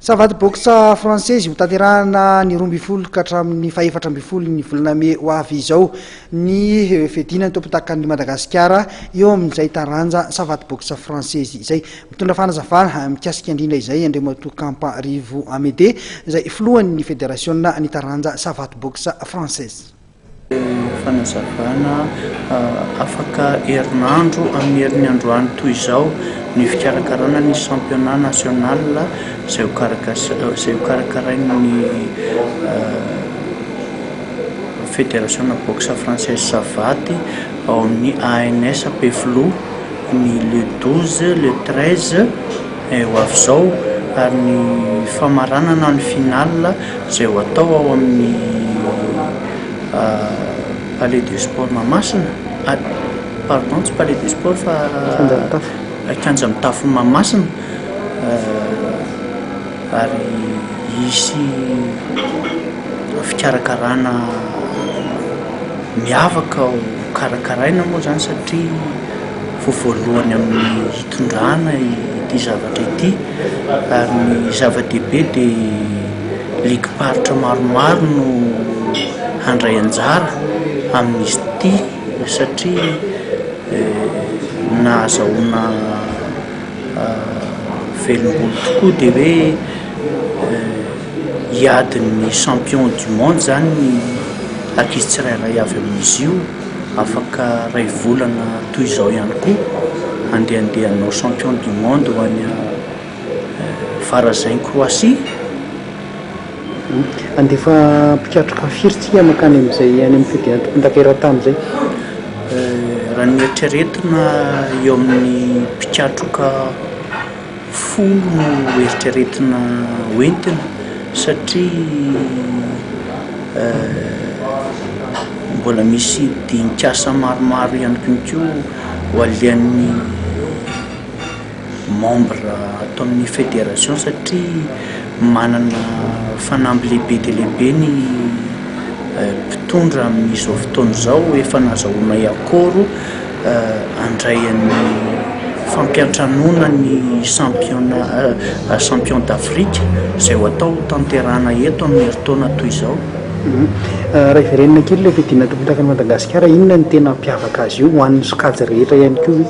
Savaty boxe française ho tanterahana ny 12 ka hatramin'ny 14 ny volana May ho avy izao ny fedinany tompotakan'ny Madagasikara eo amin'izay taranja savaty boxe française izay mitondra fanazavana mikasika indrindra izay Andriamatoa Kamparivo Amédée izay filohan'ny fédération ny taranja savaty boxe française. Fanazavana afaka herinandro amin'ny herin'ny androany toy izao ny fikarakarana ny championnat national izay karakarain'ny fédération boxe française savaty ao amin'ny ANS Peflo ny le 12 le 13 eo avy izao ary ny famaranana ny final izay ho atao ao amin'ny Palais des Sports Mamasina, pardon, tsy Palais des Sports fa Kanja Mitafo Mamasina ary isy fikarakarana miavaka ho karakaraina moa zany satria voalohany amin'ny hitondrana ity zavatra ity ary ny zava-dehibe dia ligue-paritra maromaro no handray anjara amin'izy ity satria nahazahoana velom-bolo tokoa dia hoe hiadin'ny champion du monde zany ny ankizy tsirairay avy amin'izy io afaka ray volana toy izao ihany koa andehandehanao champion du monde ho any Varazay Croatie. Andefa mpikatroka firy tsika makany amin'izay any amin'ny fedinany tompontakera-tany zay raha ny eritreretina eo amin'ny mpikatroka folo no eritreretina hoentina satria mbola misy dinikasa maromaro ihany koa ho alehan'ny membre atao amin'ny fédération satria manana fanamby lehibe dia lehibe ny mpitondra amin'izao fotoana izao efa nahazahoana akoro andrayan'ny fampiantranoana ny champion d'Afrique izay ho atao tanterana eto amin'ny heritaona toy izao. Raha iverenina kely ilay fedina tompontakan'i Madagasikara, inona ny tena mampiavaka azy io ho an'ny sokajy rehetra ihany koa?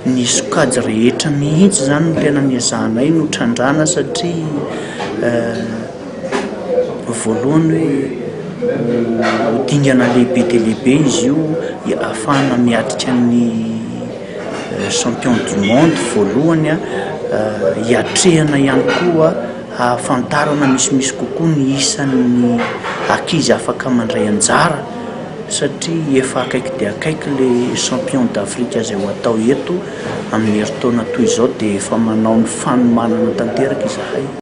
Ny sokajy rehetra mihitsy zany no tena niazahanay no trandrana satria voalohany hoe dingana lehibe dia lehibe izy io ahafahana miatrika ny champion du monde voalohany hiatrehana ihany koa ahafantarana misimisy kokoa ny isan'ny ankizy afaka mandray anjara satria efa akaiky dia akaiky le champion d'Afrique izay ho atao eto amin'ny heritaona toy izao dia efa manao ny fanomanana tanteraka izahay.